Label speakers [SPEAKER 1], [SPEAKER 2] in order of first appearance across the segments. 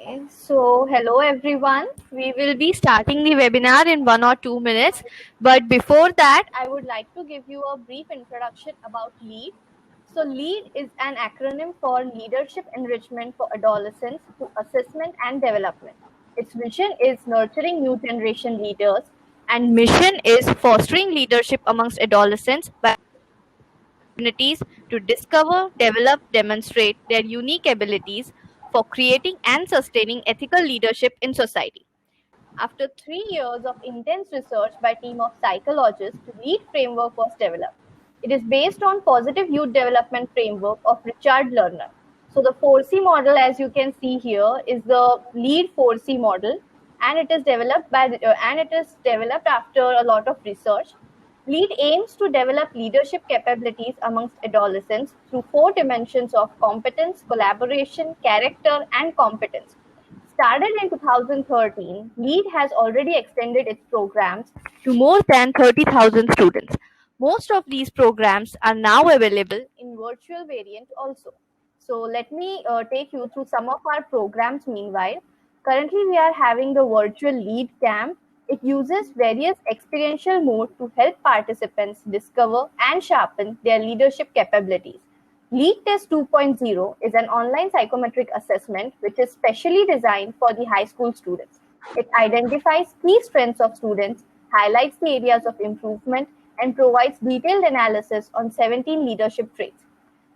[SPEAKER 1] Okay, so hello everyone. We will be starting the webinar in 1 or 2 minutes. But before that, I would like to give you a brief introduction about LEAD. So LEAD is an acronym for Leadership Enrichment for Adolescents through Assessment and Development. Its vision is nurturing new generation leaders and mission is fostering leadership amongst adolescents by opportunities to discover, develop, demonstrate their unique abilities for creating and sustaining ethical leadership in society. After 3 years of intense research by a team of psychologists, the LEAD framework was developed. It is based on positive youth development framework of Richard Lerner. So the 4C model, as you can see here, is the LEAD 4C model, and it is developed after a lot of research. LEAD aims to develop leadership capabilities amongst adolescents through 4 dimensions of competence, collaboration, character, and competence. Started in 2013, LEAD has already extended its programs to more than 30,000 students. Most of these programs are now available in virtual variant also. So let me take you through some of our programs meanwhile. Currently, we are having the virtual LEAD camp. It uses various experiential modes to help participants discover and sharpen their leadership capabilities. LEAD Test 2.0 is an online psychometric assessment which is specially designed for the high school students. It identifies key strengths of students, highlights the areas of improvement, and provides detailed analysis on 17 leadership traits.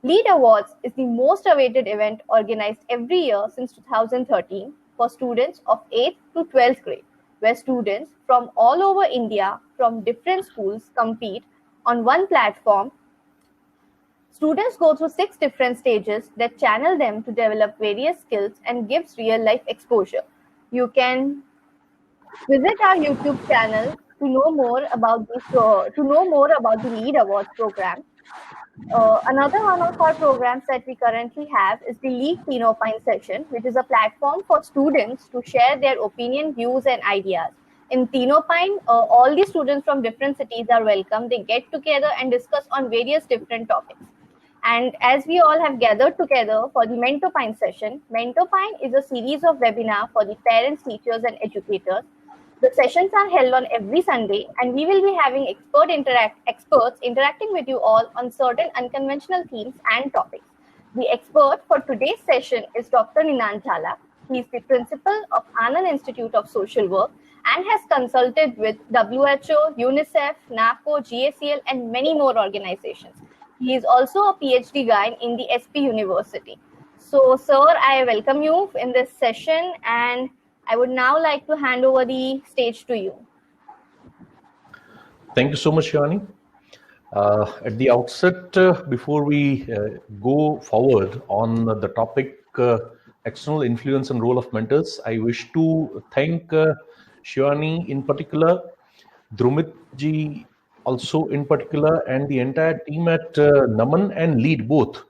[SPEAKER 1] LEAD Awards is the most awaited event organized every year since 2013 for students of 8th to 12th grade, where students from all over India from different schools compete on one platform. Students go through 6 different stages that channel them to develop various skills and gives real-life exposure. You can visit our YouTube channel to know more about the LEAD Awards program. Another one of our programs that we currently have is the LEAD Teenopine session, which is a platform for students to share their opinion, views, and ideas. In Teenopine, all the students from different cities are welcome. They get together and discuss on various different topics. And as we all have gathered together for the Mentopine session, Mentopine is a series of webinars for the parents, teachers, and educators. The sessions are held on every Sunday, and we will be having experts interacting with you all on certain unconventional themes and topics. The expert for today's session is Dr. Ninant Jhala. He is the principal of Anand Institute of Social Work and has consulted with WHO, UNICEF, NACO, GACL, and many more organizations. He is also a PhD guy in the SP University. So, sir, I welcome you in this session, and I would now like to hand over the stage to you.
[SPEAKER 2] Thank you so much, Shivani. At the outset, before we go forward on the topic external influence and role of mentors, I wish to thank Shivani in particular, Drumit ji also in particular, and the entire team at Naman and LEAD both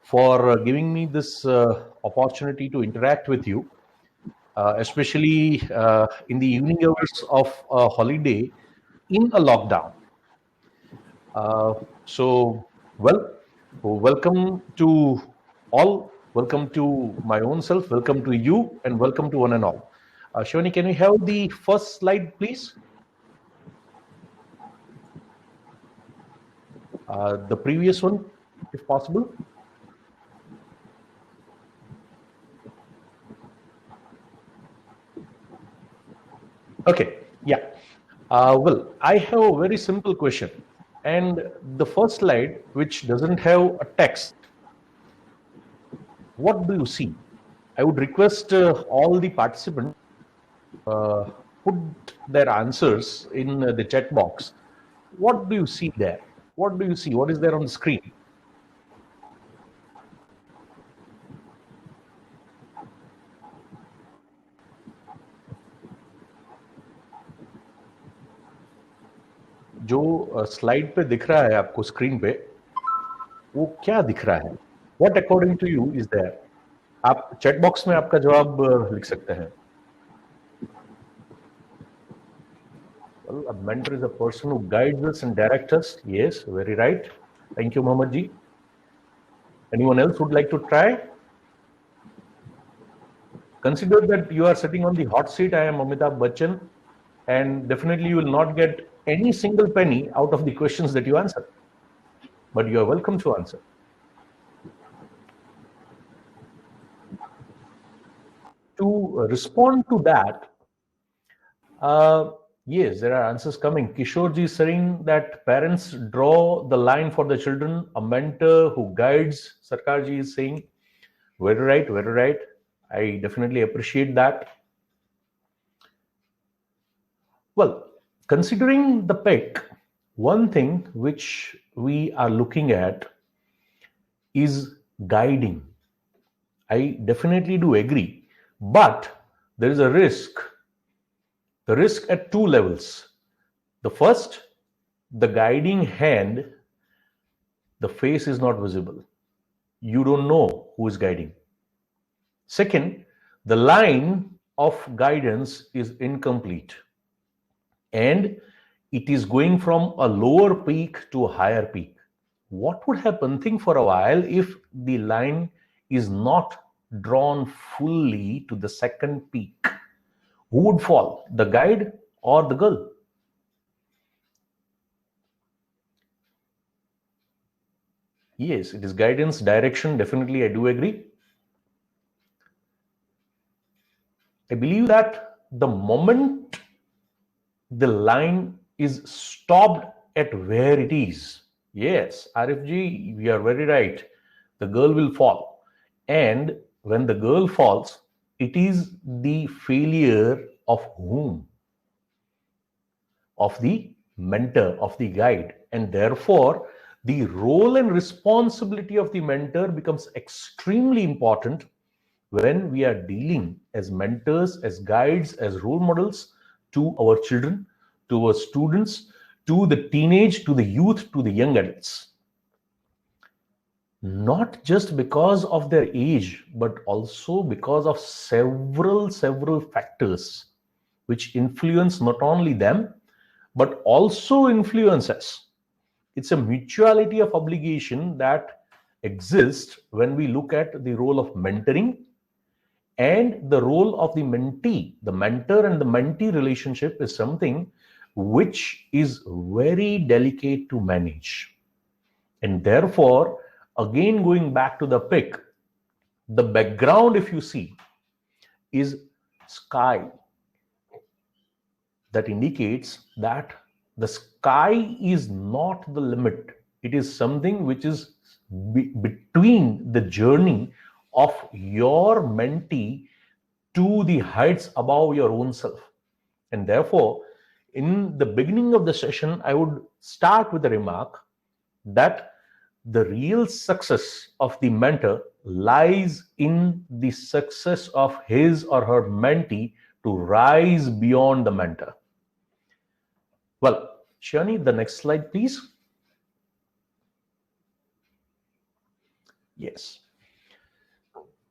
[SPEAKER 2] for giving me this opportunity to interact with you, especially in the evening hours of a holiday in a lockdown. Welcome to all. Welcome to my own self. Welcome to you, and welcome to one and all. Shivani, can we have the first slide, please? The previous one, if possible. Okay, yeah. Well, I have a very simple question. And the first slide, which doesn't have a text, what do you see? I would request all the participants put their answers in the chat box. What do you see there? What do you see? What is there on the screen? जो slide पे दिख रहा है आपको screen पे, वो क्या दिख रहा है? What according to you is there? आप चैट बॉक्स में आपका जवाब लिख सकते हैं. Well, a mentor is a person who guides us and directs us. Yes, very right. Thank you, Mohammed ji. Anyone else would like to try? Consider that you are sitting on the hot seat. I am Amitabh Bachchan, and definitely you will not get any single penny out of the questions that you answer. But you are welcome to answer. To respond to that, yes, there are answers coming. Kishorji is saying that parents draw the line for the children, a mentor who guides. Sarkarji is saying, very right, very right. I definitely appreciate that. Well, considering the pick, one thing which we are looking at is guiding. I definitely do agree, but there is a risk. The risk at two levels. The first, the guiding hand, the face is not visible. You don't know who is guiding. Second, the line of guidance is incomplete and it is going from a lower peak to a higher peak. What would happen? Think for a while if the line is not drawn fully to the second peak. Who would fall, the guide or the girl? Yes, it is guidance, direction. Definitely, I do agree. I believe that the moment the line is stopped at where it is, yes, RFG, we are very right. The girl will fall. And when the girl falls, it is the failure of whom? Of the mentor, of the guide. And therefore, the role and responsibility of the mentor becomes extremely important when we are dealing as mentors, as guides, as role models to our children, to our students, to the teenage, to the youth, to the young adults. Not just because of their age, but also because of several factors which influence not only them, but also influence us. It's a mutuality of obligation that exists when we look at the role of mentoring and the role of the mentee. The mentor and the mentee relationship is something which is very delicate to manage. And therefore, again, going back to the pick, the background, if you see, is sky. That indicates that the sky is not the limit. It is something which is between the journey of your mentee to the heights above your own self. And therefore, in the beginning of the session, I would start with a remark that the real success of the mentor lies in the success of his or her mentee to rise beyond the mentor. Well, Shani, the next slide, please. Yes.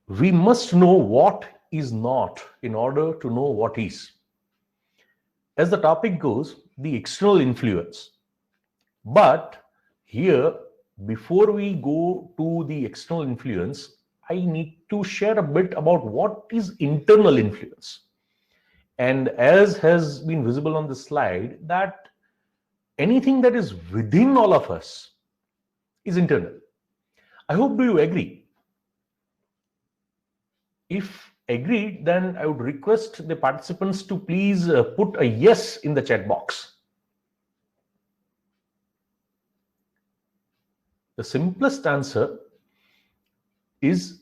[SPEAKER 2] We must know what is not in order to know what is. As the topic goes, the external influence. But here, before we go to the external influence, I need to share a bit about what is internal influence. And as has been visible on the slide, that anything that is within all of us is internal. I hope you agree. If agreed, then I would request the participants to please put a yes in the chat box. The simplest answer is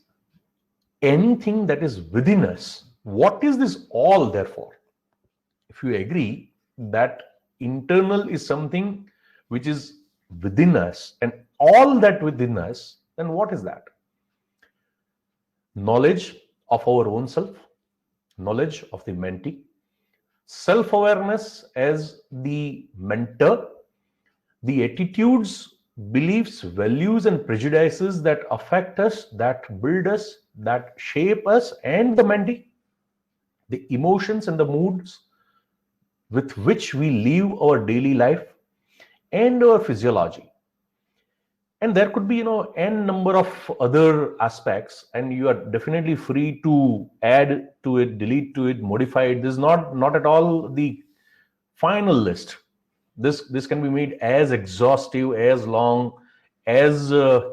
[SPEAKER 2] anything that is within us. What is this all, therefore? If you agree that internal is something which is within us and all that within us, then what is that? Knowledge of our own self, knowledge of the mentee, self-awareness as the mentor, the attitudes, beliefs, values, and prejudices that affect us, that build us, that shape us, and the mentee, the emotions and the moods with which we live our daily life, and our physiology. And there could be, n number of other aspects, and you are definitely free to add to it, delete to it, modify it. This is not at all the final list. This can be made as exhaustive, as long, as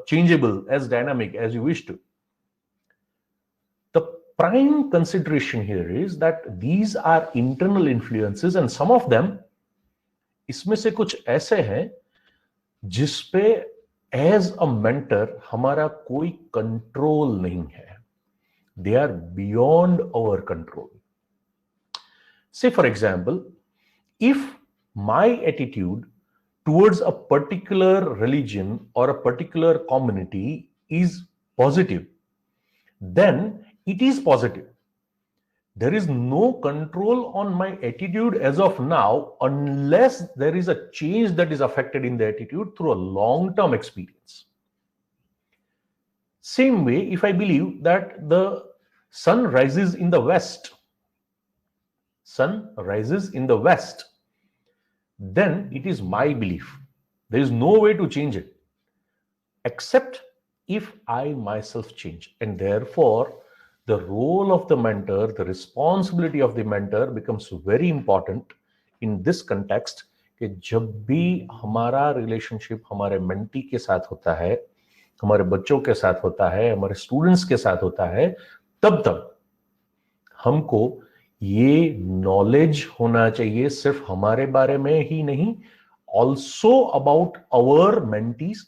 [SPEAKER 2] changeable, as dynamic as you wish to. The prime consideration here is that these are internal influences, and some of them, इसमें से कुछ ऐसे हैं जिसपे as a mentor हमारा कोई control नहीं है. They are beyond our control. Say for example, if my attitude towards a particular religion or a particular community is positive, then it is positive. There is no control on my attitude as of now unless there is a change that is affected in the attitude through a long-term experience. Same way, if I believe that the sun rises in the west, then it is my belief. There is no way to change it except if I myself change. And therefore, the role of the mentor, the responsibility of the mentor becomes very important in this context. कि जब भी हमारा relationship हमारे mentee के साथ होता है, हमारे बच्चों के साथ होता है, हमारे स्टूडेंट्स के साथ होता है, तब हमको ये नॉलेज होना चाहिए सिर्फ हमारे बारे में ही नहीं, also about our mentees,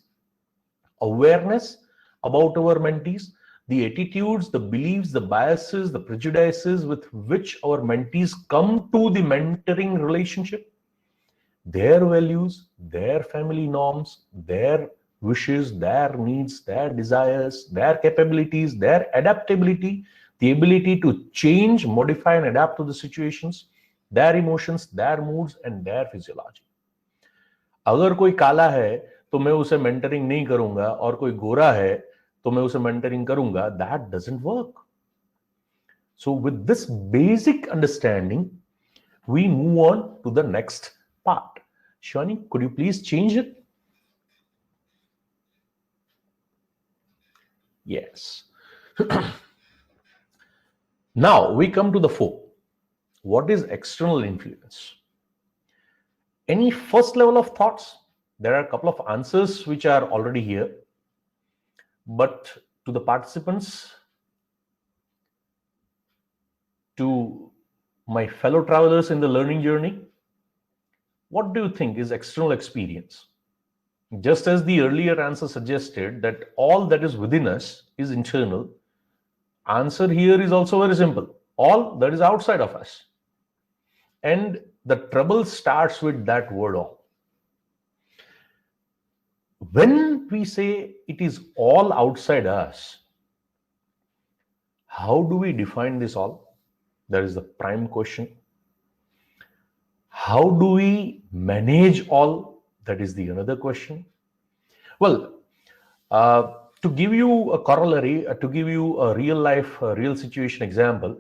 [SPEAKER 2] awareness about our mentees, the attitudes, the beliefs, the biases, the prejudices with which our mentees come to the mentoring relationship, their values, their family norms, their wishes, their needs, their desires, their capabilities, their adaptability, the ability to change, modify and adapt to the situations, their emotions, their moods and their physiology. अगर कोई काला है तो मैं उसे mentoring नहीं करूंगा, और कोई गोरा है तो मैं उसे मेंटरिंग करूंगा. That doesn't work. So with this basic understanding we move on to the next part. Shivani, could you please change it? Yes. Now we come to the four. What is external influence? Any first level of thoughts? There are a couple of answers which are already here, but to the participants, to my fellow travelers in the learning journey, what do you think is external experience? Just as the earlier answer suggested that all that is within us is internal, answer here is also very simple. All that is outside of us. And the trouble starts with that word all. When we say it is all outside us, how do we define this all? That is the prime question. How do we manage all? That is the another question. Well, to give you a corollary, to give you a real life, real situation example,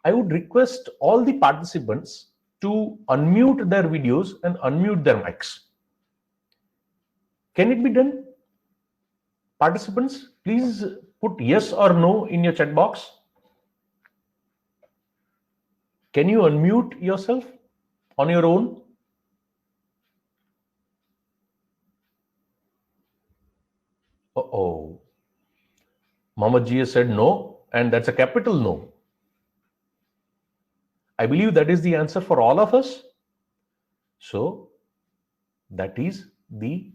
[SPEAKER 2] I would request all the participants to unmute their videos and unmute their mics. Can it be done? Participants, please put yes or no in your chat box. Can you unmute yourself on your own? Uh-oh. Mohammed G has said no, and that's a capital no. I believe that is the answer for all of us. So that is the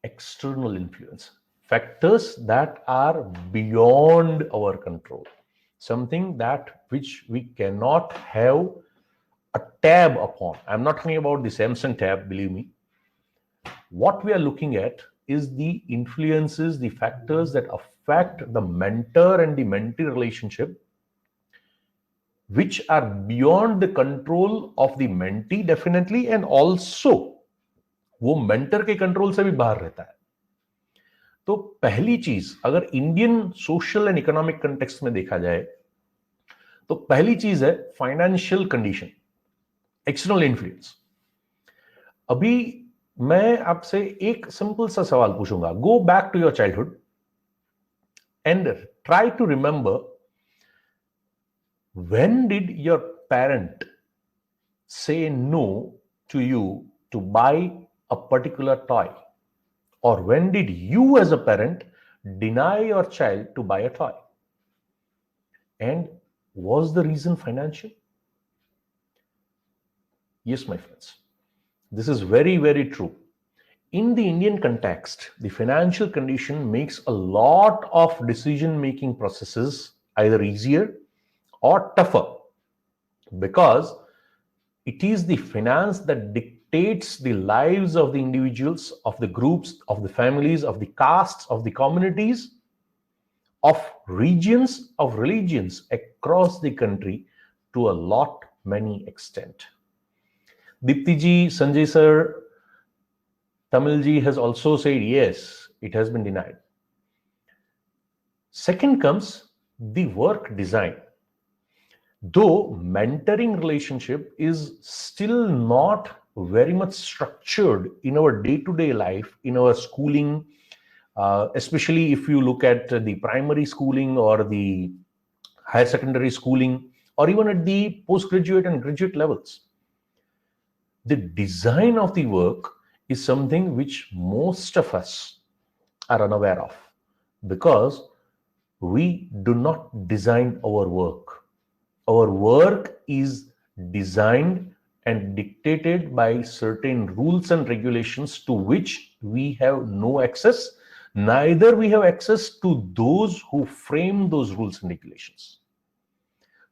[SPEAKER 2] external influence. Factors that are beyond our control. Something that which we cannot have a tab upon. I'm not talking about the Samsung tab, believe me. What we are looking at is the influences, the factors that affect the mentor and the mentee relationship, which are beyond the control of the mentee definitely, and also वो mentor के control से भी बाहर रहता है. तो पहली चीज, अगर Indian social and economic context में देखा जाए, तो पहली चीज है फाइनेंशियल कंडीशन, एक्सटर्नल इन्फ्लुएंस. अभी मैं आपसे एक सिंपल सा सवाल पूछूंगा. Go back to your childhood and try to remember, when did your parent say no to you to buy a particular toy, or when did you as a parent deny your child to buy a toy, and was the reason financial? Yes, my friends, this is very, very true. In the Indian context, the financial condition makes a lot of decision making processes either easier or tougher, because it is the finance that dictates the lives of the individuals, of the groups, of the families, of the castes, of the communities, of regions, of religions across the country to a lot many extent. Dipti ji, Sanjay sir, Tamil ji has also said yes, it has been denied. Second comes the work design. Though mentoring relationship is still not very much structured in our day-to-day life, in our schooling, especially if you look at the primary schooling or the higher secondary schooling, or even at the postgraduate and graduate levels, the design of the work is something which most of us are unaware of, because we do not design our work. Our work is designed and dictated by certain rules and regulations to which we have no access. Neither we have access to those who frame those rules and regulations.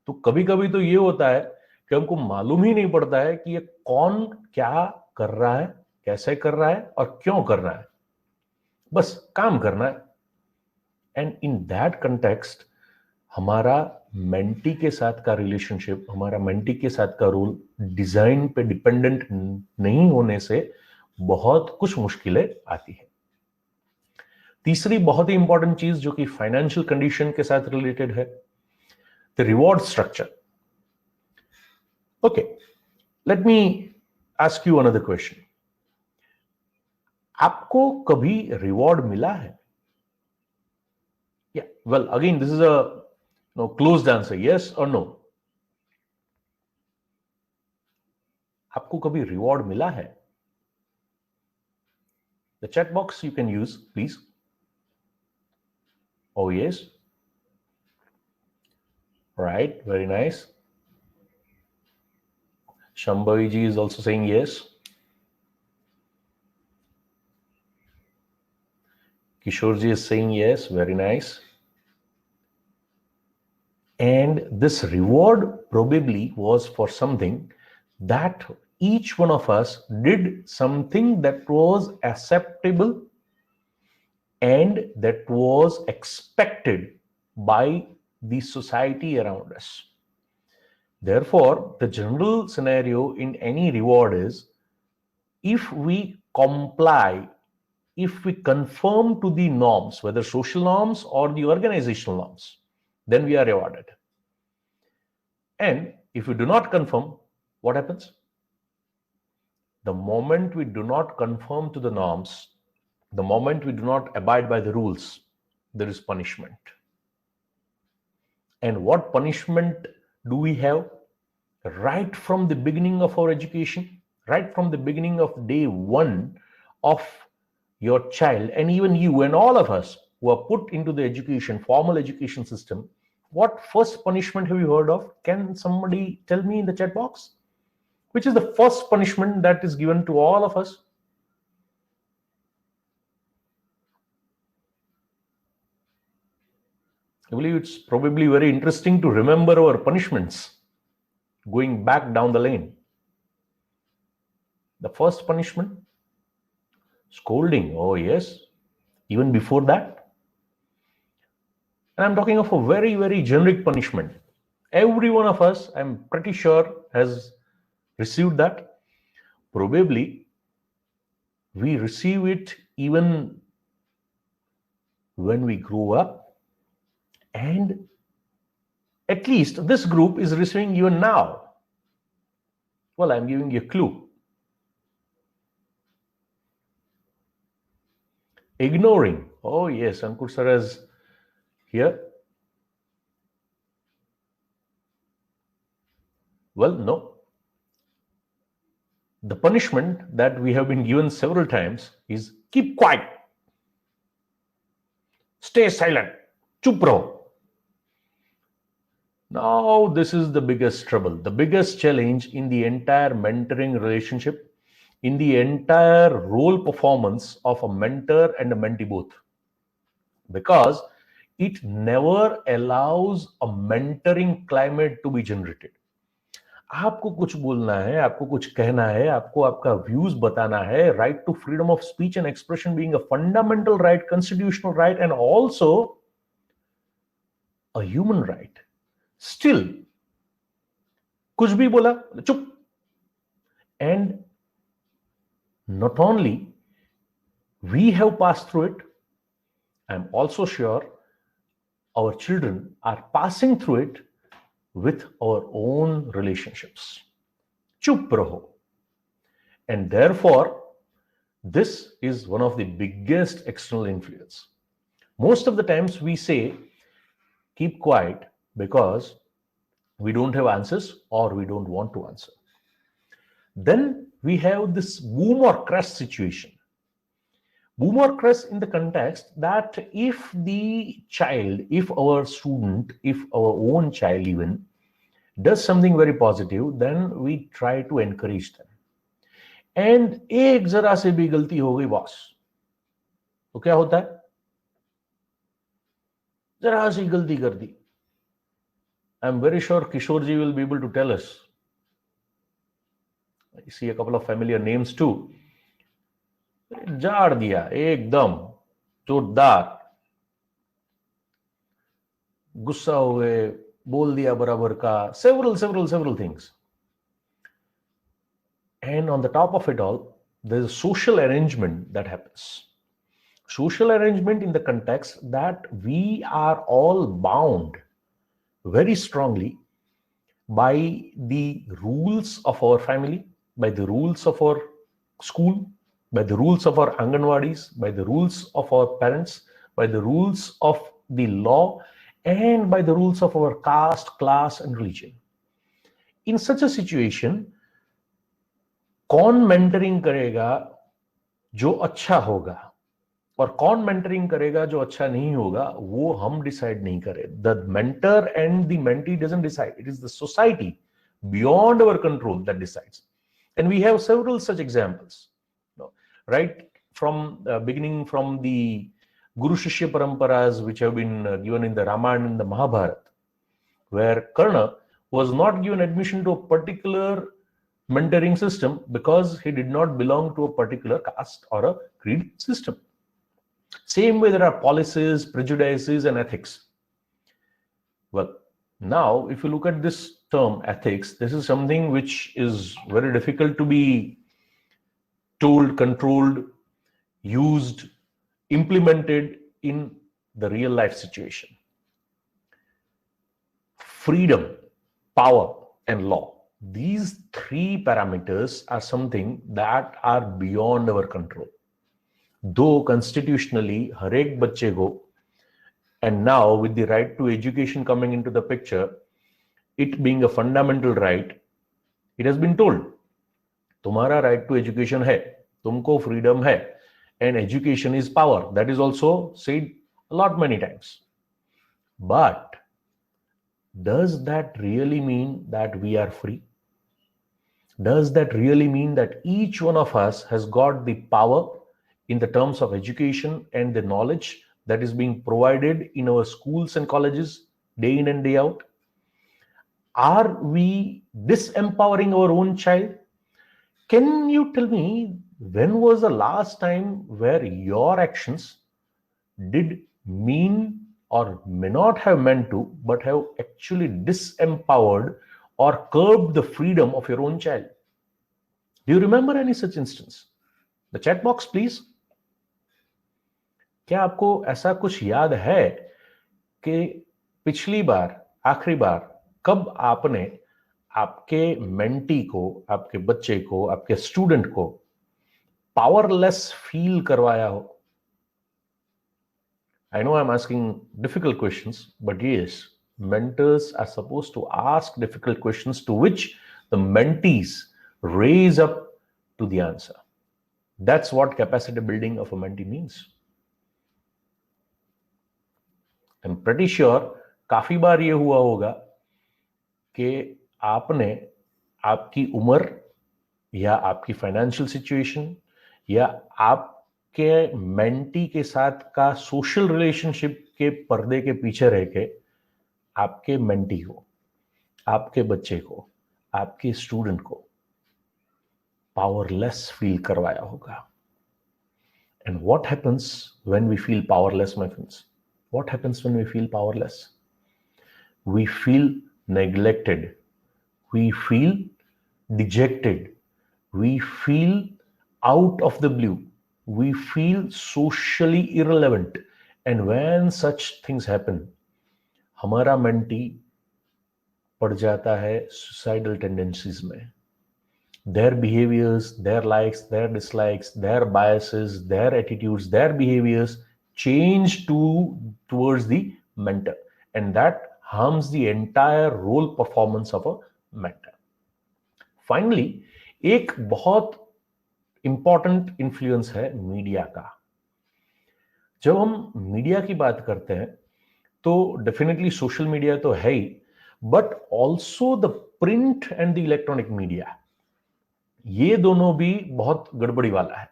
[SPEAKER 2] तो कभी कभी तो ये होता है कि हमको मालूम ही नहीं पड़ता है कि ये कौन क्या कर रहा है, कैसे कर रहा है और क्यों कर रहा है. बस काम करना है. एंड इन दैट कंटेक्स्ट हमारा मेंटी के साथ का रिलेशनशिप, हमारा मेंटी के साथ का रोल डिजाइन पे डिपेंडेंट नहीं होने से बहुत कुछ मुश्किलें आती है. तीसरी बहुत ही इंपॉर्टेंट चीज जो कि फाइनेंशियल कंडीशन के साथ रिलेटेड है, the reward structure. Okay, let me ask you another question. आपको कभी रिवॉर्ड मिला है? Yeah, well, again, this is a closed answer, yes or no. आपको कभी रिवॉर्ड मिला है? The chat box you can use, please. Oh, yes. Right, very nice. Shambhavi ji is also saying yes. Kishore ji is saying yes, very nice. And this reward probably was for something that each one of us did, something that was acceptable and that was expected by the society around us. Therefore, the general scenario in any reward is, if we comply, if we conform to the norms, whether social norms or the organizational norms, then we are rewarded. And if we do not conform, what happens? The moment we do not conform to the norms, the moment we do not abide by the rules, there is punishment. And what punishment do we have? Right from the beginning of our education, right from the beginning of day one of your child, and even you and all of us who are put into the education, formal education system, what first punishment have you heard of? Can somebody tell me in the chat box? Which is the first punishment that is given to all of us? I believe it's probably very interesting to remember our punishments going back down the lane. The first punishment, scolding. Oh, yes. Even before that. And I'm talking of a very, very generic punishment. Every one of us, I'm pretty sure, has received that. Probably we receive it even when we grow up, and at least this group is receiving even now. Well, I'm giving you a clue. Ignoring. Oh, yes, Ankur sir is here. Well, no. The punishment that we have been given several times is keep quiet, stay silent, chup raho. Now, this is the biggest trouble, the biggest challenge in the entire mentoring relationship, in the entire role performance of a mentor and a mentee both. Because it never allows a mentoring climate to be generated. आपको कुछ बोलना है, आपको कुछ कहना है, आपको आपका व्यूज बताना है, right to freedom of speech and expression being a fundamental right, constitutional right and also a human right. Still कुछ भी बोला चुप. And not only we have passed through it, I'm also sure our children are passing through it with our own relationships. Chup raho. And therefore, this is one of the biggest external influence. Most of the times we say, keep quiet because we don't have answers or we don't want to answer. Then we have this boom or crust situation. Boom or crust in the context that if the child, if our student, if our own child even does something very positive, then we try to encourage them. And एक जरा से भी गलती हो गई boss, तो क्या होता है? जरा सी गलती कर दी. I'm very sure Kishore ji will be able to tell us. I see a couple of familiar names too. झाड़ दिया एकदम जोरदार, गुस्सा हो गए, बोल दिया बराबर का, several things. And on the top of it all, there's a social arrangement that happens. Social arrangement in the context that we are all bound very strongly by the rules of our family, by the rules of our school, by the rules of our Anganwadis, by the rules of our parents, by the rules of the law, and by the rules of our caste, class, and religion. In such a situation, कौन mentoring करेगा जो अच्छा होगा और कौन mentoring करेगा जो अच्छा नहीं होगा, वो हम डिसाइड नहीं करें. The mentor and the mentee doesn't decide, it is the society beyond our control that decides. And we have several such examples, right from beginning from the Guru Shishya Paramparas which have been given in the Ramayana and the Mahabharata, where Karna was not given admission to a particular mentoring system because he did not belong to a particular caste or a creed system. Same way there are policies, prejudices, and ethics. Well, now if you look at this term ethics, this is something which is very difficult to be told, controlled, used, implemented in the real life situation. Freedom, power, and law. These three parameters are something that are beyond our control. Though constitutionally, हर एक बच्चे को, and now with the right to education coming into the picture, it being a fundamental right, it has been told, तुम्हारा right to education है, तुमको freedom है, and education is power. That is also said a lot many times. But does that really mean that we are free? Does that really mean that each one of us has got the power in the terms of education and the knowledge that is being provided in our schools and colleges day in and day out? Are we disempowering our own child? Can you tell me when was the last time where your actions did mean or may not have meant to, but have actually disempowered or curbed the freedom of your own child? Do you remember any such instance? The chat box, please. क्या आपको ऐसा कुछ याद है कि पिछली बार, आखिरी बार कब आपने आपके मेंटी को, आपके बच्चे को, आपके स्टूडेंट को पावरलेस फील करवाया हो? I know I'm asking difficult questions, but yes, mentors are supposed to ask difficult questions to which the mentees raise up to the answer. That's what capacity building of a mentee means. I'm pretty sure काफी बार ये हुआ होगा कि आपने आपकी उम्र या आपकी फाइनेंशियल सिचुएशन या आपके मेंटी के साथ का सोशल रिलेशनशिप के पर्दे के पीछे रह के आपके मेंटी को, आपके बच्चे को, आपके स्टूडेंट को पावरलेस फील करवाया होगा. And what happens when we feel powerless, my friends? What happens when we feel powerless? We feel neglected. We feel dejected. We feel out of the blue. We feel socially irrelevant. And when such things happen, हमारा mentee पड़ जाता है suicidal tendencies में. Their behaviors, their likes, their dislikes, their biases, their attitudes, their behaviors change towards the mentor, and that harms the entire role performance of a mentor. Finally, एक बहुत important influence है media का. जब हम media की बात करते हैं तो डेफिनेटली सोशल मीडिया तो है ही, but also the print and the electronic media, ये दोनों भी बहुत गड़बड़ी वाला है.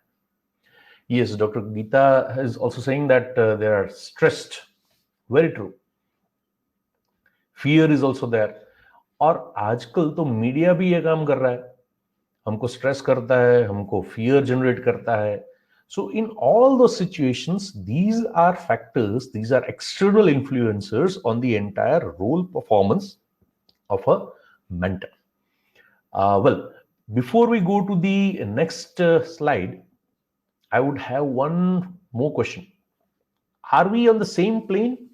[SPEAKER 2] Yes, Dr. Geeta is also saying that they are stressed. Very true. Fear is also there. और आजकल तो मीडिया भी ये काम कर रहा है, हमको स्ट्रेस करता है, हमको फियर जनरेट करता है. So in all those situations, these are factors, these are external influencers on the entire role performance of a mentor. Well, before we go to the next slide, I would have one more question. Are we on the same plane?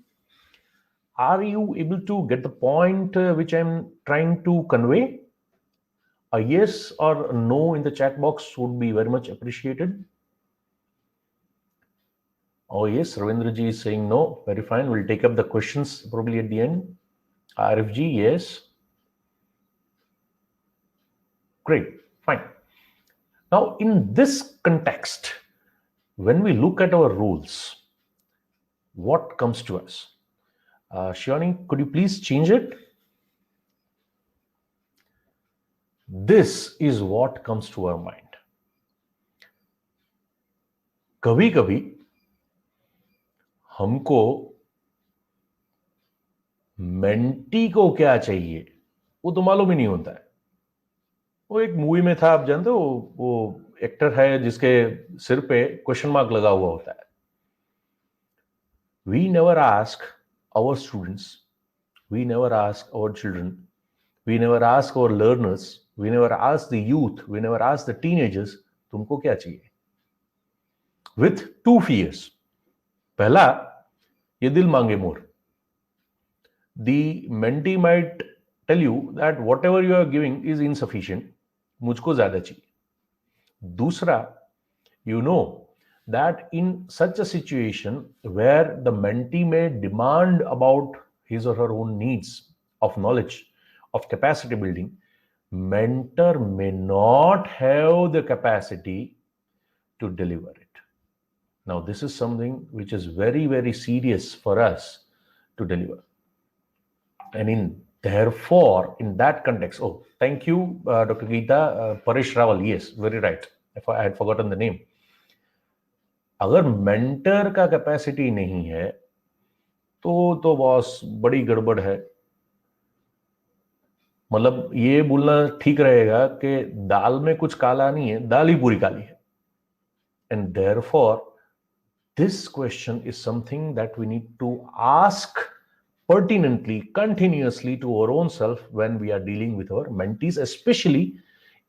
[SPEAKER 2] Are you able to get the point which I'm trying to convey? A yes or a no in the chat box would be very much appreciated. Oh yes, Ravindraji is saying no. Very fine. We'll take up the questions probably at the end. RFG, yes. Great, fine. Now, in this context, when we look at our roles, what comes to us? Shioni, could you please change it? This is what comes to our mind. कभी कभी हमको mentee को क्या चाहिए वो तो मालूम ही नहीं होता है. वो एक मूवी में था, आप जानते हो, वो एक्टर है जिसके सिर पे क्वेश्चन मार्क लगा हुआ होता है. We never ask our students, we never ask our children, we never ask our learners, we never ask the youth, we never ask the teenagers, तुमको क्या चाहिए? With two fears. पहला, ये दिल मांगे मोर. The mentee might tell you that whatever you are giving is insufficient, मुझको ज्यादा चाहिए. दूसरा, you know that in such a situation where the mentee may demand about his or her own needs of knowledge, of capacity building, mentor may not have the capacity to deliver it. Now, this is something which is very, very serious for us to deliver. And therefore, in that context, oh, thank you, Dr. Geeta, Paresh Rawal, yes, very right. If I had forgotten the name. अगर mentor का capacity नहीं है तो boss बड़ी गड़बड़ है. मतलब ये बोलना ठीक रहेगा कि दाल में कुछ काला नहीं है, दाल ही पूरी काली है. And therefore this question is something that we need to ask pertinently, continuously to our own self when we are dealing with our mentees, especially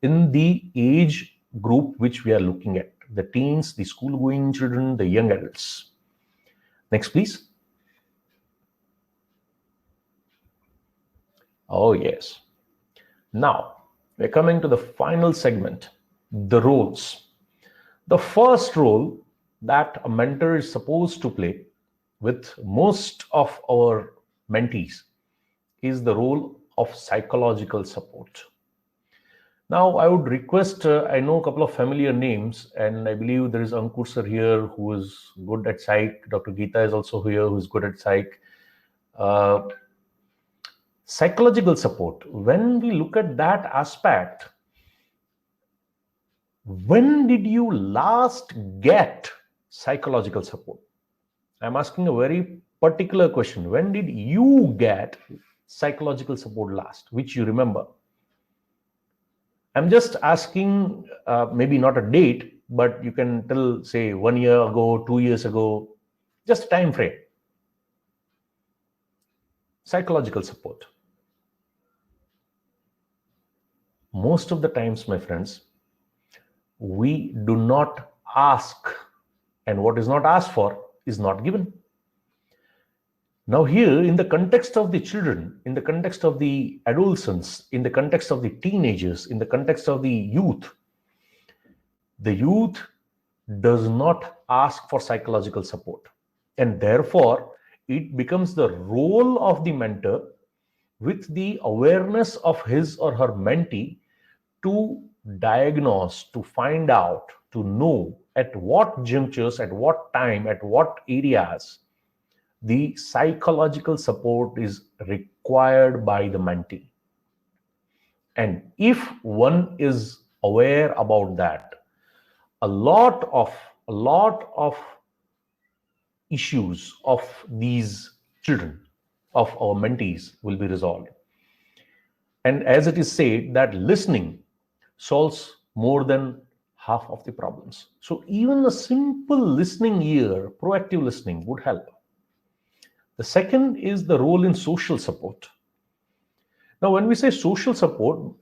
[SPEAKER 2] in the age group which we are looking at, the teens, the school-going children, the young adults. Next, please. Oh, yes. Now, we're coming to the final segment, the roles. The first role that a mentor is supposed to play with most of our mentees is the role of psychological support. Now, I would request, I know a couple of familiar names, and I believe there is Ankur sir here who is good at psych. Dr. Geeta is also here who is good at psych. Psychological support, when we look at that aspect, when did you last get psychological support? I'm asking a very particular question. When did you get psychological support last, which you remember? I'm just asking, maybe not a date, but you can tell, say, 1 year ago, 2 years ago, just a time frame. Psychological support. Most of the times, my friends, we do not ask, and what is not asked for is not given. Now here, in the context of the children, in the context of the adolescents, in the context of the teenagers, in the context of the youth does not ask for psychological support. And therefore, it becomes the role of the mentor, with the awareness of his or her mentee, to diagnose, to find out, to know at what junctures, at what time, at what areas the psychological support is required by the mentee. And if one is aware about that, a lot of issues of these children, of our mentees, will be resolved. And as it is said, that listening solves more than half of the problems. So even a simple listening ear, proactive listening, would help. The second is the role in social support. Now, when we say social support,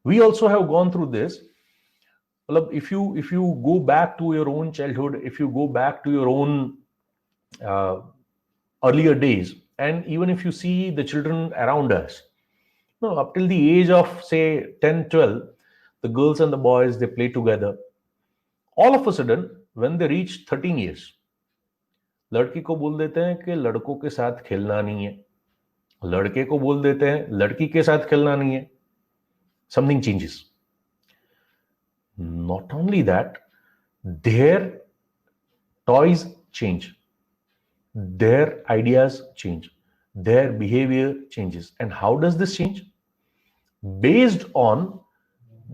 [SPEAKER 2] we also have gone through this. If you go back to your own childhood, if you go back to your own earlier days, and even if you see the children around us, up till the age of, say, 10, 12, the girls and the boys, they play together. All of a sudden, when they reach 13 years, लड़की को बोल देते हैं कि लड़कों के साथ खेलना नहीं है, लड़के को बोल देते हैं लड़की के साथ खेलना नहीं है. Something changes. Not only that, their toys change, their ideas change, their behavior changes. And how does this change? Based on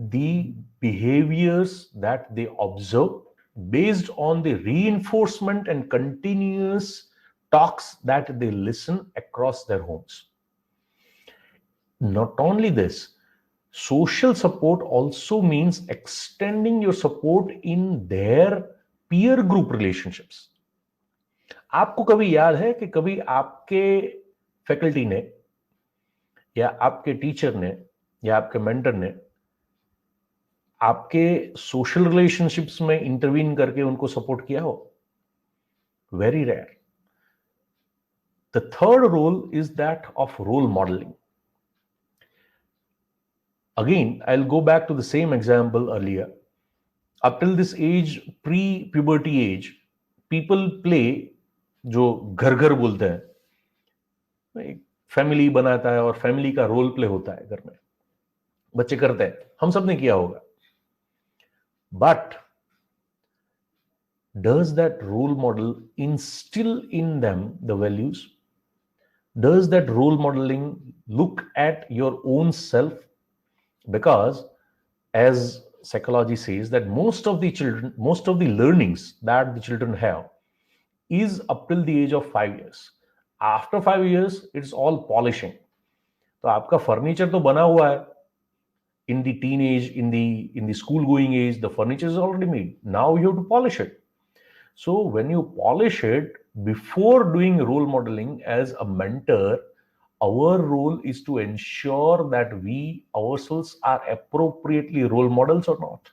[SPEAKER 2] the behaviors that they observe, based on the reinforcement and continuous talks that they listen across their homes. Not only this, social support also means extending your support in their peer group relationships. आपको कभी याद है कि कभी आपके faculty ने, या आपके टीचर ने, या आपके मेंटर ने आपके सोशल रिलेशनशिप्स में इंटरवीन करके उनको सपोर्ट किया हो? Very rare. The third role is that of role modelling. Again, I'll go back to the same example earlier. Up till this age, pre-puberty age, people play, जो घर घर बोलते हैं, फैमिली बनाता है और फैमिली का रोल प्ले होता है घर में, बच्चे करते हैं, हम सब ने किया होगा. But does that role model instill in them the values? Does that role modeling look at your own self? Because as psychology says, that most of the learnings that the children have is up till the age of 5 years. After 5 years, it's all polishing. तो आपका furniture तो बना हुआ है. In the teenage, in the school going age, the furniture is already made. Now you have to polish it. So when you polish it, before doing role modeling as a mentor, our role is to ensure that we ourselves are appropriately role models or not.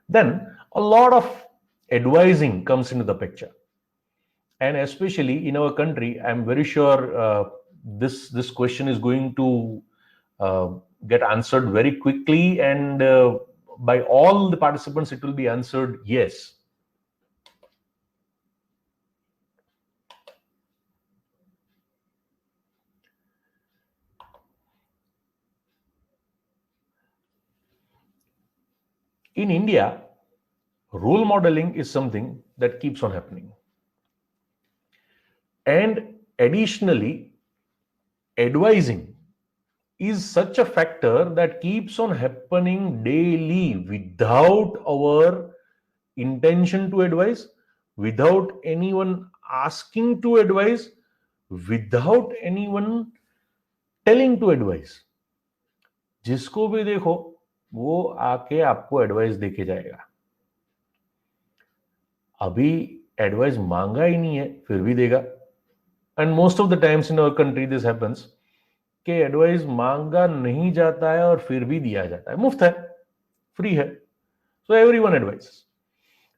[SPEAKER 2] Then a lot of advising comes into the picture. And especially in our country, I'm very sure this question is going to get answered very quickly, and by all the participants, it will be answered yes. In India, role modeling is something that keeps on happening. And additionally, advising is such a factor that keeps on happening daily without our intention to advise, without anyone asking to advise, without anyone telling to advise. जिसको भी देखो वो आके आपको advice देके जाएगा. अभी advice मांगा ही नहीं है फिर भी देगा. And most of the times in our country this happens कि एडवाइस मांगा नहीं जाता है और फिर भी दिया जाता है. मुफ्त है, फ्री है, so everyone advice.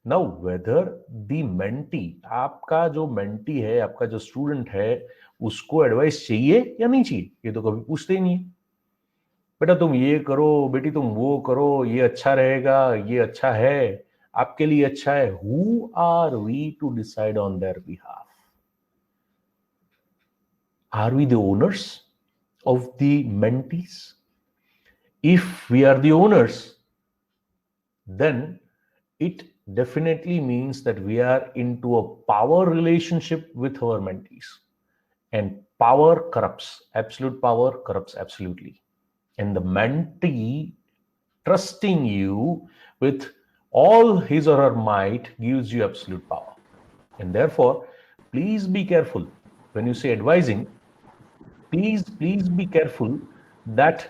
[SPEAKER 2] Now whether the mentee, आपका जो मेंटी है, आपका जो स्टूडेंट है, उसको एडवाइस चाहिए या नहीं चाहिए, ये तो कभी पूछते ही नहीं है. बेटा तुम ये करो, बेटी तुम वो करो, ये अच्छा रहेगा, ये अच्छा है, आपके लिए अच्छा है. Who are we to decide on their behalf? Are we the owners of the mentees? If we are the owners, then it definitely means that we are into a power relationship with our mentees. And power corrupts. Absolute power corrupts absolutely. And the mentee trusting you with all his or her might gives you absolute power. And therefore, please be careful when you say advising. Please be careful that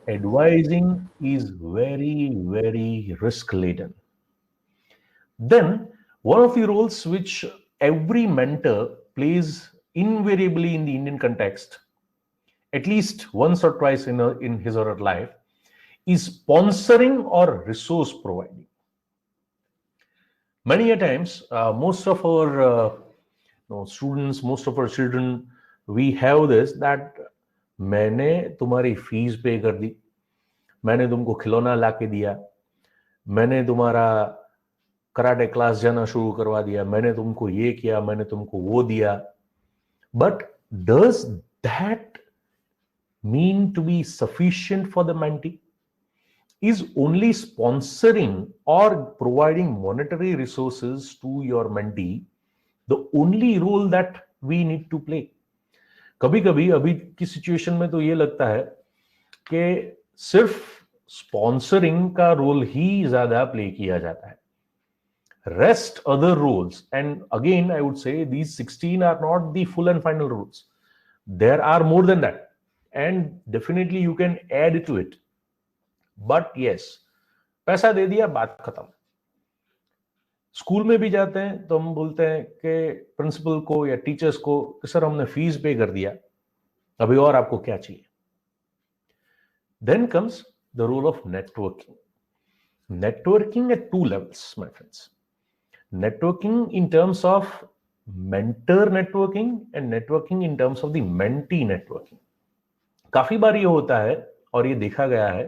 [SPEAKER 2] advising is very, very risk laden. Then, one of the roles which every mentor plays invariably in the Indian context, at least once or twice in his or her life, is sponsoring or resource providing. Many a times, most of our students, most of our children, we have this that मैंने तुम्हारी fees पे कर दी, मैंने तुमको खिलौना लाके दिया, मैंने तुम्हारा कराटे क्लास जाना शुरू करवा दिया, मैंने तुमको ये किया, मैंने तुमको वो दिया. But does that mean to be sufficient for the mentee? Is only sponsoring or providing monetary resources to your mentee the only role that we need to play? कभी कभी अभी की सिचुएशन में तो ये लगता है कि सिर्फ स्पॉन्सरिंग का रोल ही ज्यादा प्ले किया जाता है. Rest other roles, and again I would say these 16 are not the full and final roles. There are more than that, and definitely you can add to it. But yes, पैसा दे दिया, बात खत्म. School में भी जाते हैं तो हम बोलते हैं कि प्रिंसिपल को या टीचर्स को, सर हमने फीस पे कर दिया, अभी और आपको क्या चाहिए. Then comes the role of networking. Networking at 2 levels, my friends. Networking in terms of mentor networking and networking in terms of the mentee networking. काफी बार ये होता है और ये देखा गया है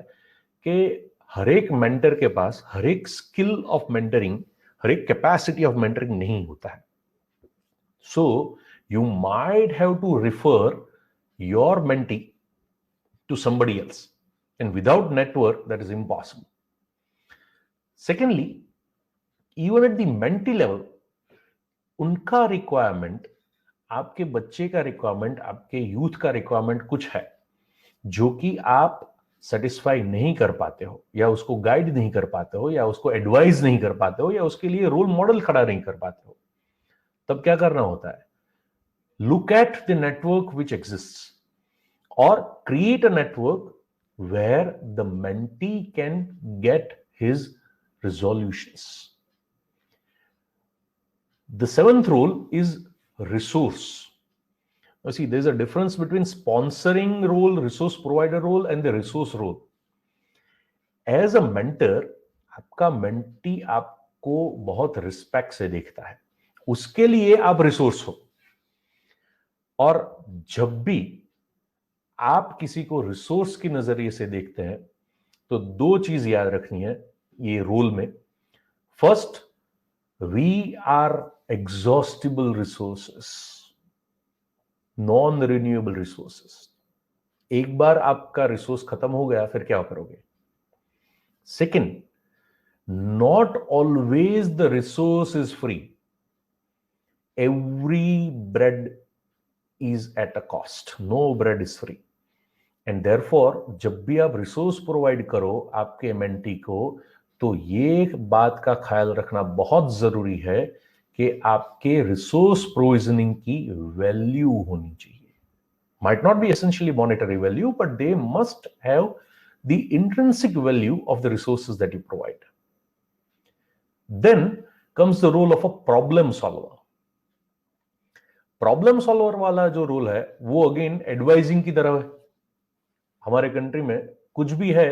[SPEAKER 2] कि हर एक मेंटर के पास हर एक स्किल ऑफ मेंटरिंग, हर एक कैपेसिटी ऑफ मेंटरिंग नहीं होता है. So you might have to refer your mentee to somebody else, and without network that is impossible. Secondly, even at the mentee level, उनका रिक्वायरमेंट, आपके बच्चे का रिक्वायरमेंट, आपके youth का रिक्वायरमेंट कुछ है जो कि आप सेटिस्फाई नहीं कर पाते हो, या उसको गाइड नहीं कर पाते हो, या उसको एडवाइज नहीं कर पाते हो, या उसके लिए रोल मॉडल खड़ा नहीं कर पाते हो. तब क्या करना होता है? Look at the network which exists और create a network where the mentee can get his resolutions. The 7th role is resource. Now see, there's a difference between sponsoring role, resource provider role, and the resource role. As a mentor, आपका mentee आपको बहुत respect से देखता है, उसके लिए आप resource हो. और जब भी आप किसी को रिसोर्स की नजरिए से देखते हैं तो 2 चीज याद रखनी है ये रोल में. First, we are exhaustible resources, non renewable resources. एक बार आपका रिसोर्स खत्म हो गया, फिर क्या करोगे? Second, Not always the resource is free. Every bread is at a cost. No bread is free. And therefore जब भी आप रिसोर्स प्रोवाइड करो आपके मेंटी को, तो ये बात का ख्याल रखना बहुत जरूरी है कि आपके रिसोर्स प्रोविजनिंग की वैल्यू होनी चाहिए. Might not be essentially monetary value, but they must have the intrinsic value of the resources that you provide. Then comes the role of a problem solver. Problem solver वाला जो role है वो again advising की तरह है. हमारे country में कुछ भी है,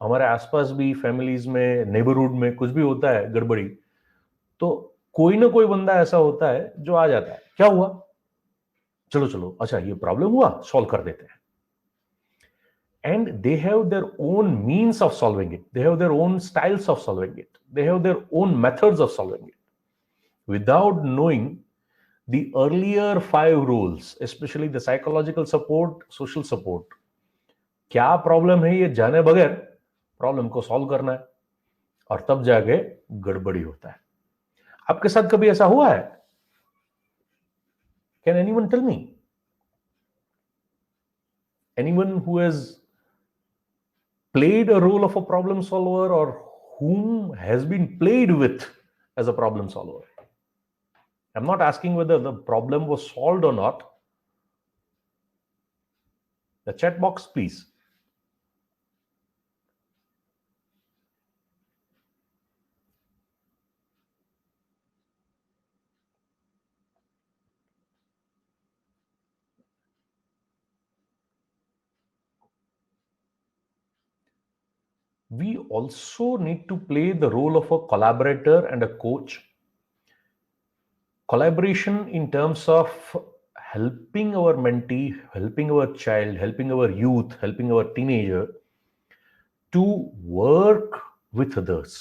[SPEAKER 2] हमारे आसपास भी फैमिलीज में, नेबरहुड में कुछ भी होता है गड़बड़ी, तो कोई ना कोई बंदा ऐसा होता है जो आ जाता है, क्या हुआ, चलो चलो अच्छा ये प्रॉब्लम हुआ, सॉल्व कर देते हैं. And they have their own means of solving it, they have their own styles of solving it, they have their own methods of solving it without knowing the earlier 5 roles, especially the psychological support, social support. क्या problem है ये जाने बगैर problem को solve करना है, और तब जाके गड़बड़ी होता है. आपके साथ कभी ऐसा हुआ है? Can anyone tell me? Anyone who has played a role of a problem solver or whom has been played with as a problem solver? I'm not asking whether the problem was solved or not. The chat box, please. We also need to play the role of a collaborator and a coach. Collaboration in terms of helping our mentee, helping our child, helping our youth, helping our teenager to work with others.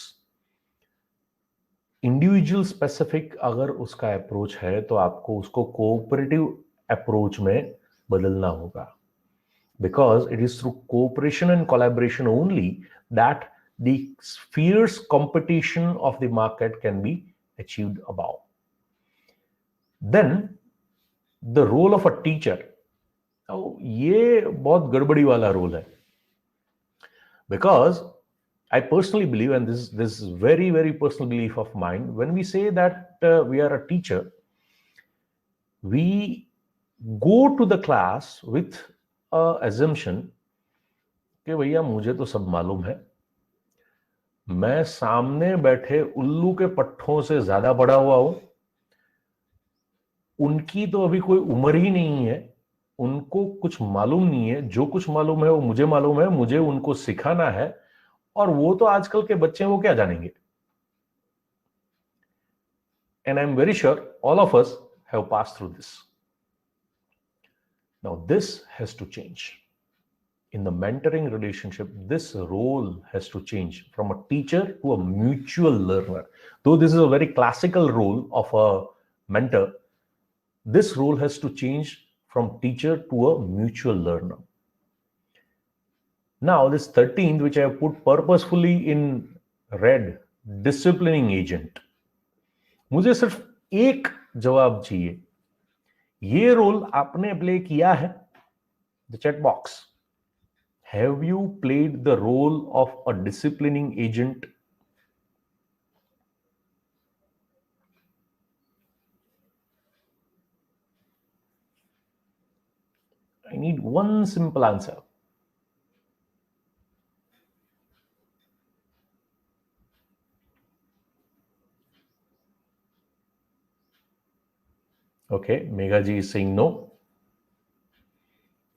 [SPEAKER 2] Individual specific अगर उसका approach है तो आपको उसको cooperative approach में बदलना होगा, because it is through cooperation and collaboration only that the fierce competition of the market can be achieved above. Then the role of a teacher. Now ये बहुत गड़बड़ी वाला रोल है, because I personally believe, and this is very very personal belief of mine, when we say that we are a teacher, we go to the class with a assumption कि भैया मुझे तो सब मालूम है, मैं सामने बैठे उल्लू के पट्टों से ज्यादा पढ़ा हुआ हूं, उनकी तो अभी कोई उम्र ही नहीं है, उनको कुछ मालूम नहीं है, जो कुछ मालूम है वो मुझे मालूम है, मुझे उनको सिखाना है, और वो तो आजकल के बच्चे हैं, वो क्या जानेंगे. And I'm very sure all of us have passed through this. Now this has to change. In the mentoring relationship, this role has to change from a teacher to a mutual learner. Though this is a very classical role of a mentor, this role has to change from teacher to a mutual learner. Now this 13th, which I have put purposefully in red, disciplining agent. मुझे सिर्फ एक जवाब चाहिए, ये role आपने play किया है? The chat box. Have you played the role of a disciplining agent? I need one simple answer. Okay, Megha ji is saying no.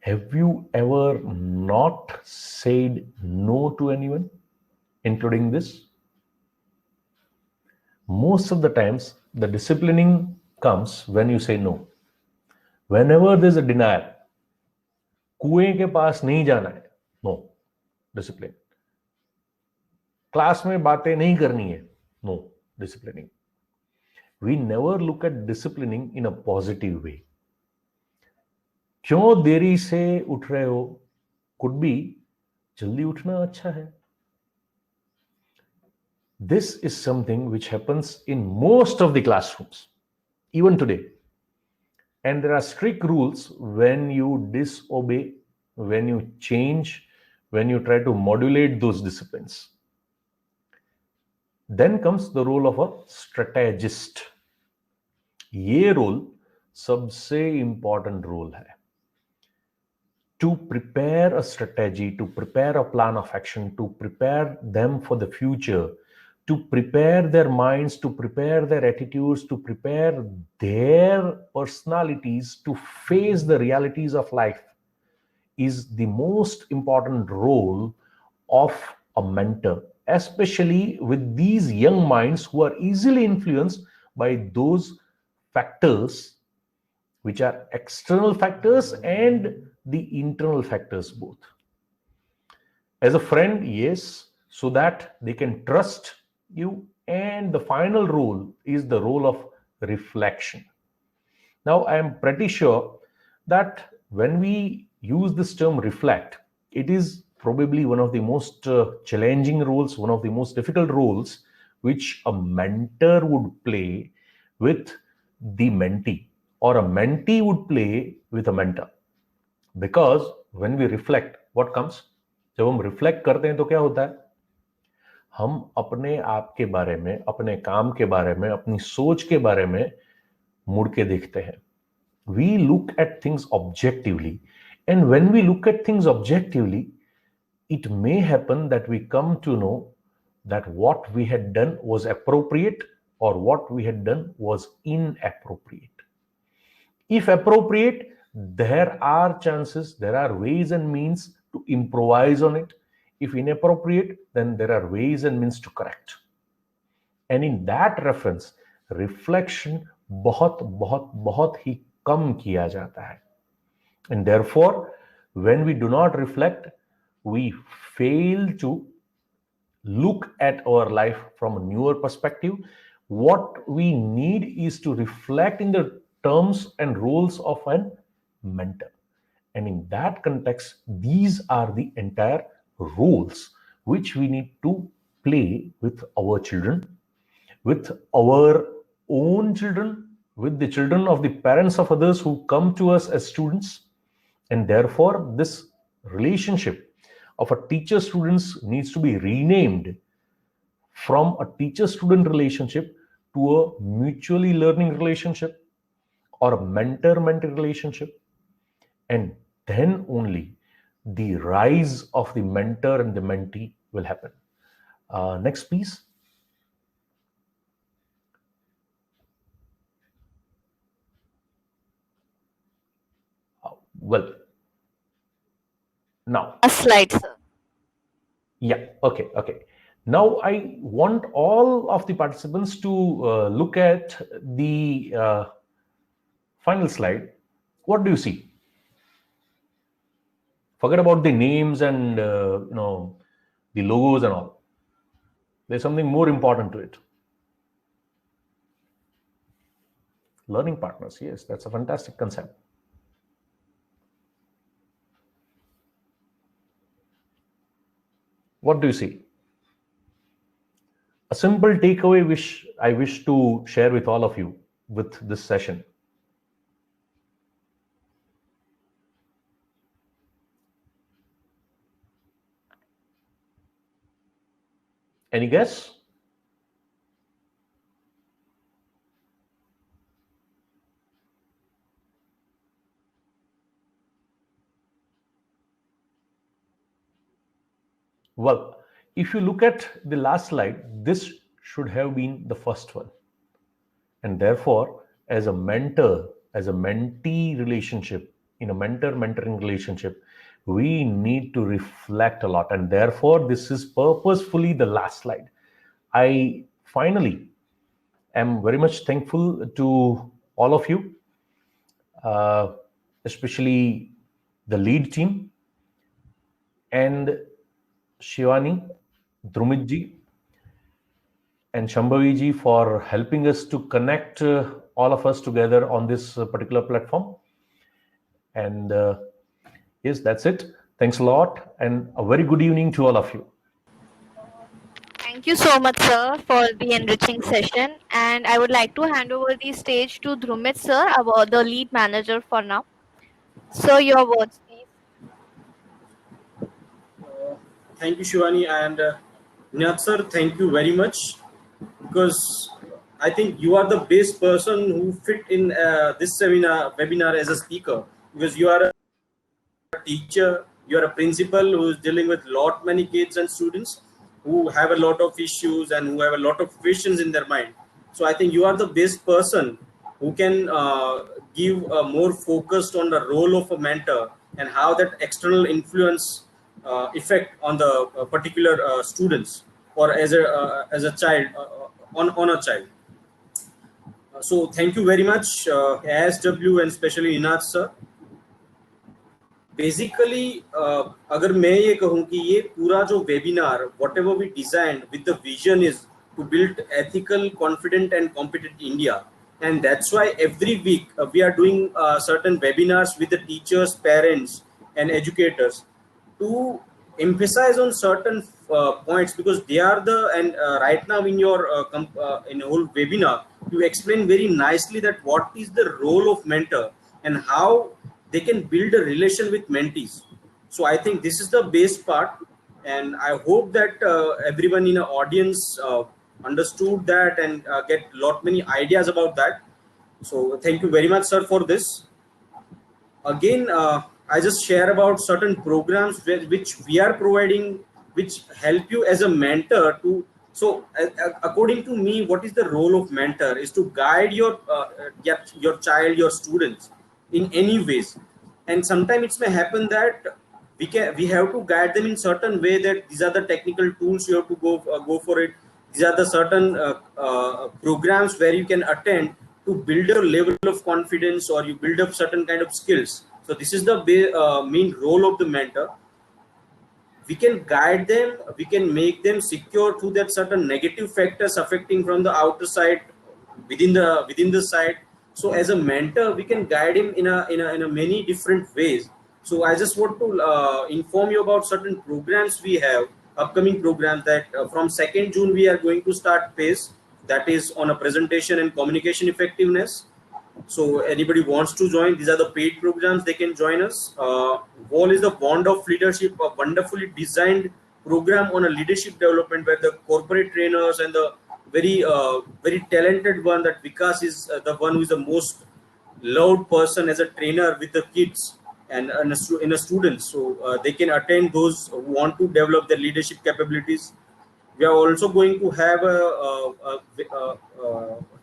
[SPEAKER 2] Have you ever not said no to anyone, including this? Most of the times, the disciplining comes when you say no. Whenever there's a denial, कुएं के पास नहीं जाना है, no discipline. Class में बातें नहीं करनी है, no disciplining. We never look at disciplining in a positive way. क्यों देरी से उठ रहे हो? Could be जल्दी उठना अच्छा है. This is something which happens in most of the classrooms, even today. And there are strict rules when you disobey, when you change, when you try to modulate those disciplines. Then comes the role of a strategist. ये role सबसे important role है. To prepare a strategy, to prepare a plan of action, to prepare them for the future, to prepare their minds, to prepare their attitudes, to prepare their personalities to face the realities of life is the most important role of a mentor, especially with these young minds who are easily influenced by those factors which are external factors and the internal factors both. As a friend, yes, so that they can trust you. And the final role is the role of reflection. Now, I am pretty sure that when we use this term reflect, it is probably one of the most challenging roles, one of the most difficult roles which a mentor would play with the mentee, or a mentee would play with a mentor. Because when we reflect, what comes? जब हम reflect करते हैं तो क्या होता है? हम अपने आप के बारे में, अपने काम के बारे में, अपनी सोच के बारे में मुड़ के देखते हैं. We look at things objectively, and when we look at things objectively, it may happen that we come to know that what we had done was appropriate or what we had done was inappropriate. If appropriate, there are chances, there are ways and means to improvise on it. If inappropriate, then there are ways and means to correct. And in that reference, reflection बहुत बहुत बहुत ही कम किया जाता है. And therefore, when we do not reflect, we fail to look at our life from a newer perspective. What we need is to reflect in the terms and roles of a mentor. And in that context, these are the entire roles which we need to play with our children, with our own children, with the children of the parents of others who come to us as students. And therefore, this relationship of a teacher students needs to be renamed from a teacher student relationship to a mutually learning relationship or a mentor mentee relationship. And then only the rise of the mentor and the mentee will happen. Next, please. Well, now.
[SPEAKER 1] A slide, sir.
[SPEAKER 2] Yeah, okay. Now I want all of the participants to look at the final slide. What do you see? Forget about the names and the logos and all. There's something more important to it. Learning partners, yes, that's a fantastic concept. What do you see? A simple takeaway which I wish to share with all of you with this session. Any guess? Well, if you look at the last slide, this should have been the first one. And therefore, as a mentor, as a mentee relationship, in a mentor-mentoring relationship, we need to reflect a lot. And therefore, this is purposefully the last slide. I finally am very much thankful to all of you, especially the lead team and Shivani, Drumit and Shambhavi for helping us to connect all of us together on this particular platform. And yes, that's it. Thanks a lot and a very good evening to all of you.
[SPEAKER 1] Thank Thank you so much, sir, for the enriching session. And I would like to hand over the stage to Dhrumit, sir, about the lead manager for now. So, your words, please.
[SPEAKER 3] Thank you, Shivani, and Niyat sir, thank you very much because I think you are the best person who fit in this webinar as a speaker because you are a teacher, you are a principal who is dealing with lot many kids and students who have a lot of issues and who have a lot of questions in their mind. So I think you are the best person who can give more focused on the role of a mentor and how that external influence effect on the particular students or as a child on a child. So thank you very much, ASW and especially Inat sir. Basically अगर मैं ये कहूँ कि ये पूरा जो webinar whatever we design with the vision is to build ethical confident and competent India and that's why every week we are doing certain webinars with the teachers, parents and educators to emphasize on certain points because they are the and right now in your in whole webinar you explain very nicely that what is the role of mentor and how they can build a relation with mentees. So I think this is the best part and I hope that everyone in the audience understood that and get lot many ideas about that. So thank you very much sir for this. Again I just share about certain programs which we are providing which help you as a mentor to so according to me what is the role of mentor is to guide your child, your students in any ways. And sometimes it may happen that we have to guide them in certain way that these are the technical tools you have to go for it. These are the certain programs where you can attend to build a level of confidence or you build up certain kind of skills. So this is the main role of the mentor. We can guide them, we can make them secure through that certain negative factors affecting from the outer side within the side. So as a mentor we can guide him in a many different ways. So I just want to inform you about certain programs we have, upcoming programs that from 2nd June we are going to start PACE, that is on a presentation and communication effectiveness. So anybody wants to join, these are the paid programs, they can join us. WALL is the Bond of Leadership, a wonderfully designed program on a leadership development where the corporate trainers and the very talented one, that Vikas is the one who is the most loved person as a trainer with the kids and in a student. So they can attend those who want to develop their leadership capabilities. We are also going to have a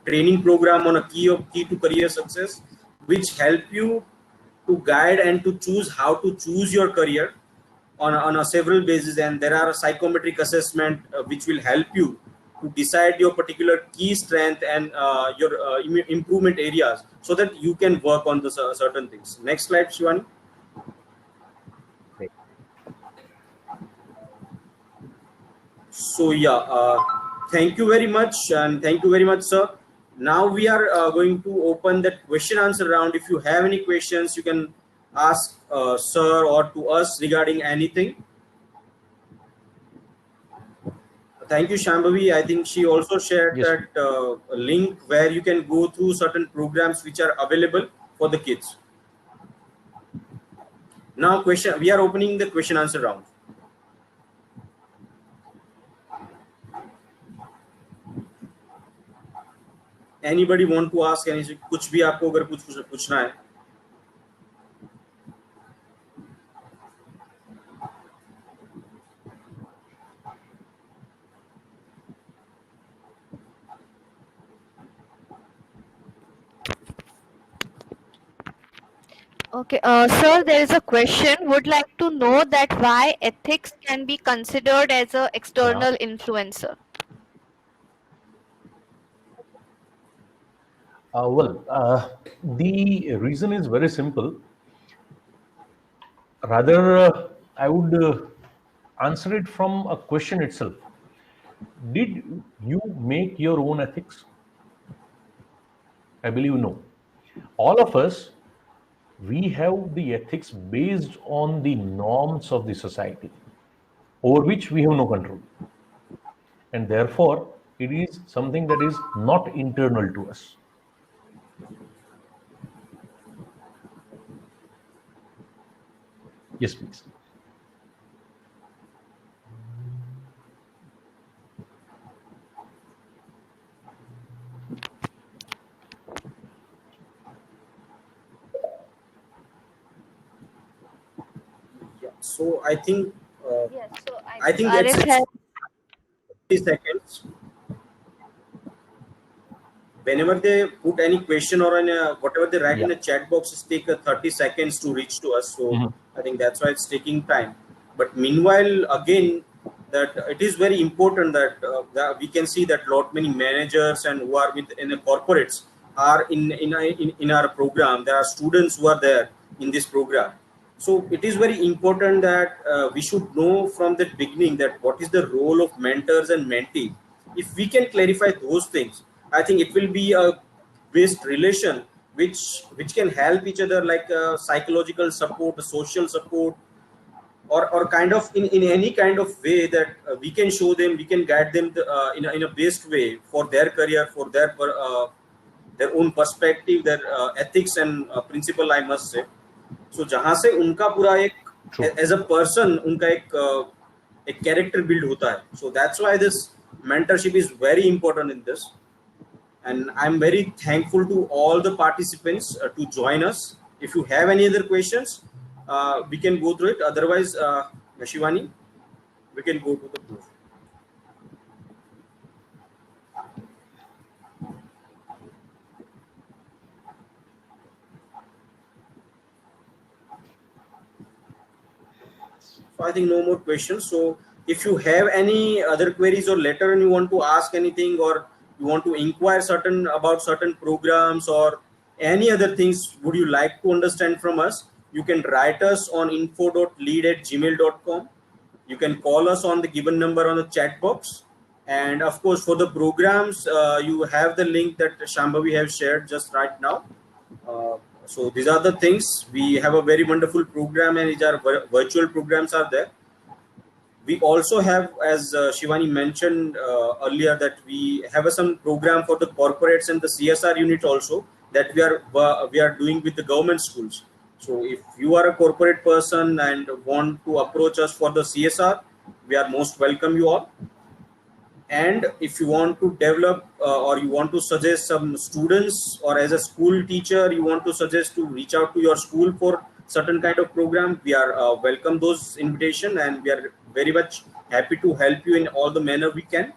[SPEAKER 3] training program on a key to career success, which help you to guide and to choose how to choose your career on a several basis. And there are a psychometric assessment which will help you to decide your particular key strength and your improvement areas so that you can work on the certain things. Next slide, Shivani. So yeah, thank you very much and thank you very much sir. Now we are going to open that question answer round. If you have any questions you can ask sir or to us regarding anything. Thank you Shambhavi. I think she also shared that link where you can go through certain programs which are available for the kids. Now we are opening the question answer round. Anybody want to ask anything? कुछ भी आपको अगर कुछ पूछना है.
[SPEAKER 1] Okay, sir, there is a question. Would like to know that why ethics can be considered as an external influencer.
[SPEAKER 2] The reason is very simple. Rather, I would answer it from a question itself. Did you make your own ethics? I believe no. All of us, we have the ethics based on the norms of the society over which we have no control. and therefore it is something that is not internal to us. Yes, please.
[SPEAKER 3] Yeah. So I think
[SPEAKER 1] Yes, so
[SPEAKER 3] I think
[SPEAKER 1] Arif
[SPEAKER 3] it's
[SPEAKER 1] has
[SPEAKER 3] 30 seconds. Whenever they put any question or whatever they write
[SPEAKER 2] Yeah.
[SPEAKER 3] in the chat boxes, take 30 seconds to reach to us. So
[SPEAKER 2] Mhm.
[SPEAKER 3] I think that's why it's taking time. But meanwhile, again, that it is very important that we can see that lot many managers and who are in the corporates are in our program. There are students who are there in this program. So it is very important that we should know from the beginning that what is the role of mentors and mentee. If we can clarify those things, I think it will be a based relation which can help each other, like psychological support, social support, or kind of in any kind of way that we can show them, we can guide them in a based way for their career, for their own perspective, their ethics and principle, I must say. So जहाँ से उनका पूरा एक
[SPEAKER 2] True.
[SPEAKER 3] as a person उनका एक character build होता है. So that's why this mentorship is very important in this. And I'm very thankful to all the participants to join us. If you have any other questions, we can go through it. Otherwise, Shivani, we can go to the proof. So I think no more questions. So if you have any other queries or later and you want to ask anything, or you want to inquire about certain programs or any other things would you like to understand from us, you can write us on info.lead@gmail.com. You can call us on the given number on the chat box. And of course, for the programs, you have the link that Shambhavi have shared just right now. So these are the things. We have a very wonderful program, and these are virtual programs are there. We also have, as Shivani mentioned earlier, that we have some program for the corporates and the CSR unit also that we are doing with the government schools. So if you are a corporate person and want to approach us for the CSR, we are most welcome you all. And if you want to develop or you want to suggest some students, or as a school teacher you want to suggest to reach out to your school for certain kind of program, we are welcome those invitation, and we are very much happy to help you in all the manner we can.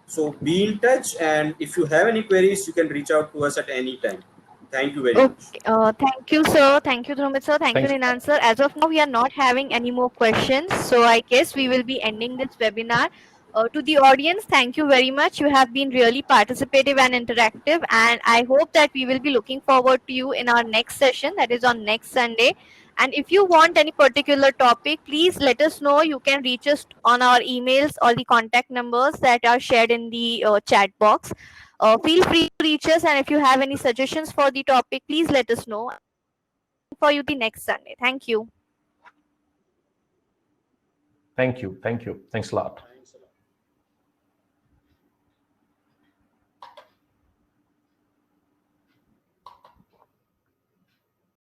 [SPEAKER 3] So be in touch, and if you have any queries you can reach out to us at any time. Thank you very much.
[SPEAKER 1] okay. Thank you, sir. Thank you, Dhrumit sir. Thank you,
[SPEAKER 2] Thanks.
[SPEAKER 1] Ninant sir. As of now, we are not having any more questions, so I guess we will be ending this webinar. To the audience, thank you very much. You have been really participative and interactive, and I hope that we will be looking forward to you in our next session, that is on next Sunday. And if you want any particular topic, please let us know. You can reach us on our emails or the contact numbers that are shared in the chat box. Feel free to reach us, and if you have any suggestions for the topic, please let us know. For you the next Sunday. Thank you.
[SPEAKER 2] Thank you. Thank you. Thanks a lot.